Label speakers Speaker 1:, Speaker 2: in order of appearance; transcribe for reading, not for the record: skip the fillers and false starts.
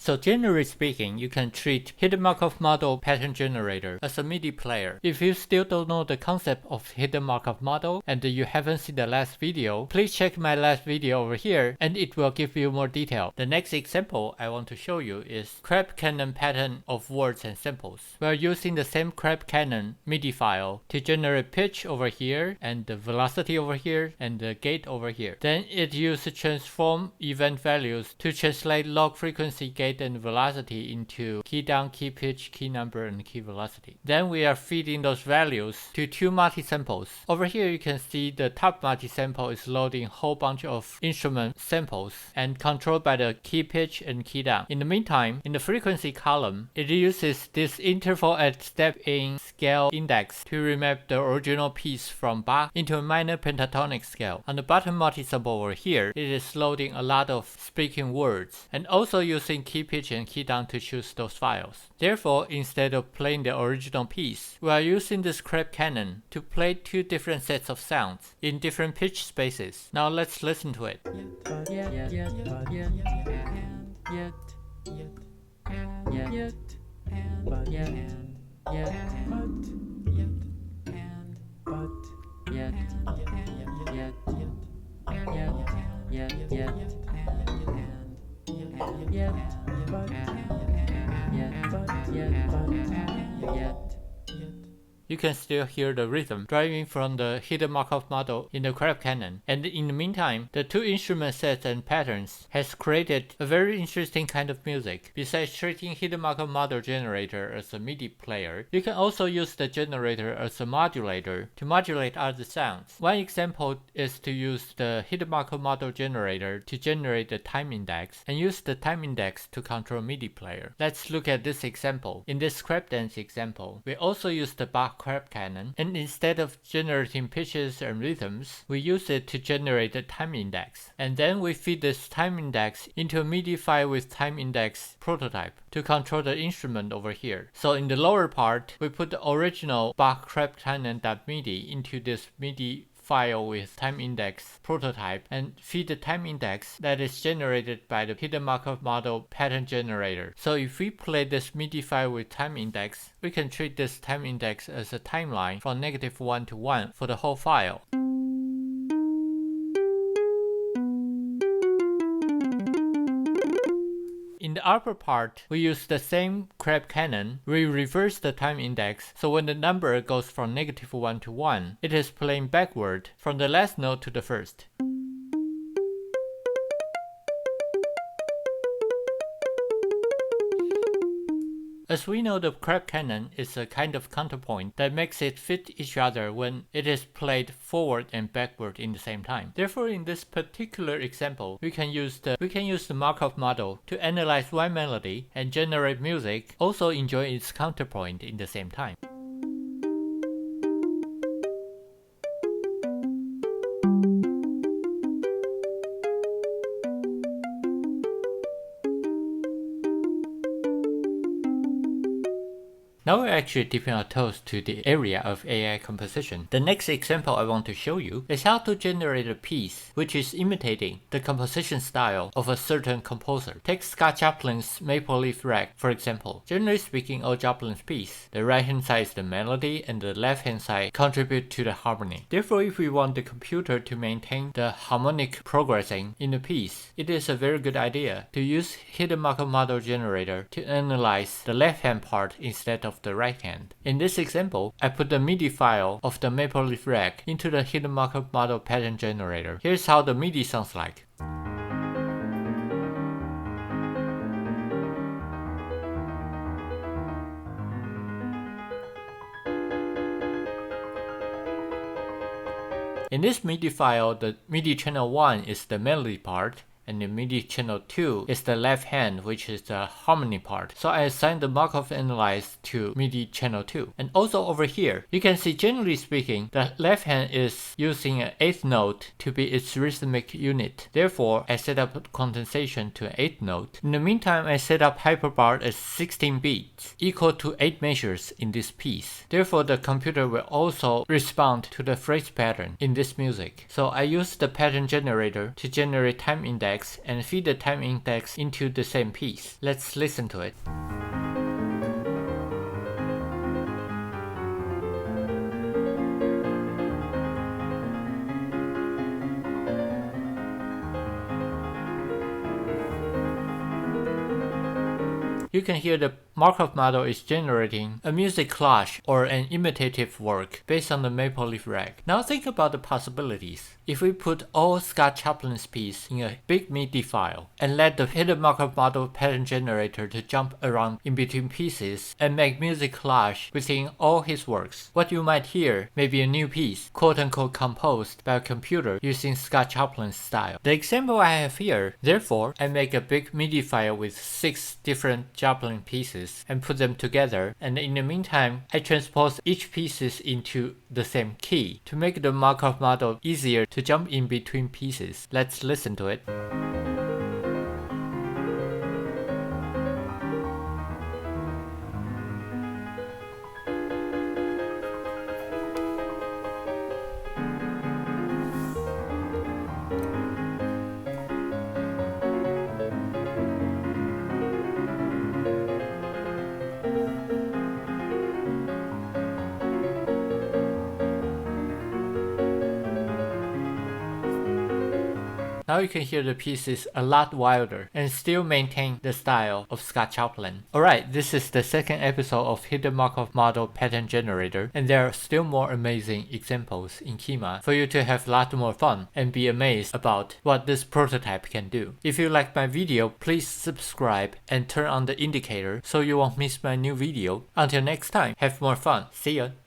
Speaker 1: So generally speaking, you can treat Hidden Markov Model pattern generator as a MIDI player. If you still don't know the concept of Hidden Markov Model and you haven't seen the last video, please check my last video over here and it will give you more detail. The next example I want to show you is crab cannon pattern of words and samples. We are using the same crab cannon MIDI file to generate pitch over here and the velocity over here and the gate over here. Then it uses transform event values to translate log frequency, gate and velocity into key down, key pitch, key number and key velocity. Then we are feeding those values to two multi-samples. Over here you can see the top multi-sample is loading a whole bunch of instrument samples and controlled by the key pitch and key down. In the meantime, in the frequency column, it uses this interval at step in scale index to remap the original piece from Bach into a minor pentatonic scale. On the bottom multi-sample over here, it is loading a lot of speaking words and also using key pitch and key down to choose those files. Therefore, instead of playing the original piece, we are using this crab cannon to play two different sets of sounds in different pitch spaces. Now let's listen to it. You can still hear the rhythm driving from the Hidden Markov model in the crab cannon. And in the meantime, the two instrument sets and patterns has created a very interesting kind of music. Besides treating Hidden Markov model generator as a MIDI player, you can also use the generator as a modulator to modulate other sounds. One example is to use the Hidden Markov model generator to generate the time index and use the time index to control MIDI player. Let's look at this example. In this crab dance example, we also use the Bach crab cannon, and instead of generating pitches and rhythms, we use it to generate the time index. And then we feed this time index into a MIDI file with time index prototype to control the instrument over here. So in the lower part, we put the original Bach crab cannon.midi into this MIDI file with time index prototype and feed the time index that is generated by the Hidden Markov model pattern generator. So if we play this MIDI file with time index, we can treat this time index as a timeline from -1 to 1 for the whole file. In the upper part, we use the same crab cannon. We reverse the time index, so when the number goes from -1 to 1, it is playing backward from the last note to the first. As we know, the crab cannon is a kind of counterpoint that makes it fit each other when it is played forward and backward in the same time. Therefore, in this particular example, we can use the Markov model to analyze one melody and generate music, also enjoy its counterpoint in the same time. Now we're actually dipping our toes to the area of AI composition. The next example I want to show you is how to generate a piece which is imitating the composition style of a certain composer. Take Scott Joplin's Maple Leaf Rag, for example. Generally speaking, of Joplin's piece, the right hand side is the melody and the left hand side contribute to the harmony. Therefore, if we want the computer to maintain the harmonic progressing in the piece, it is a very good idea to use Hidden Markov model generator to analyze the left hand part instead of the right hand. In this example, I put the MIDI file of the Maple Leaf Rag into the Hidden Markov model pattern generator. Here's how the MIDI sounds like. In this MIDI file, the MIDI channel 1 is the melody part, and the MIDI channel 2 is the left hand, which is the harmony part. So I assigned the Markov analyze to MIDI channel 2. And also over here, you can see generally speaking, the left hand is using an 8th note to be its rhythmic unit. Therefore, I set up condensation to an 8th note. In the meantime, I set up hyperbar as 16 beats, equal to 8 measures in this piece. Therefore, the computer will also respond to the phrase pattern in this music. So I use the pattern generator to generate time index index and feed the time index into the same piece. Let's listen to it. You can hear the Markov model is generating a music collage or an imitative work based on the maple leaf rag. Now think about the possibilities. If we put all Scott Chaplin's piece in a big MIDI file and let the Hidden Markov Model pattern generator to jump around in between pieces and make music collage within all his works, what you might hear may be a new piece, quote-unquote composed by a computer using Scott Chaplin's style. The example I have here, therefore, I make a big MIDI file with 6 different Chaplin pieces and put them together, and in the meantime I transpose each pieces into the same key to make the Markov model easier to jump in between pieces. Let's listen to it. Now you can hear the pieces a lot wilder and still maintain the style of Scott Chaplin. Alright, this is the second episode of Hidden Markov Model Pattern Generator, and there are still more amazing examples in Kima for you to have a lot more fun and be amazed about what this prototype can do. If you like my video, please subscribe and turn on the indicator so you won't miss my new video. Until next time, have more fun. See ya!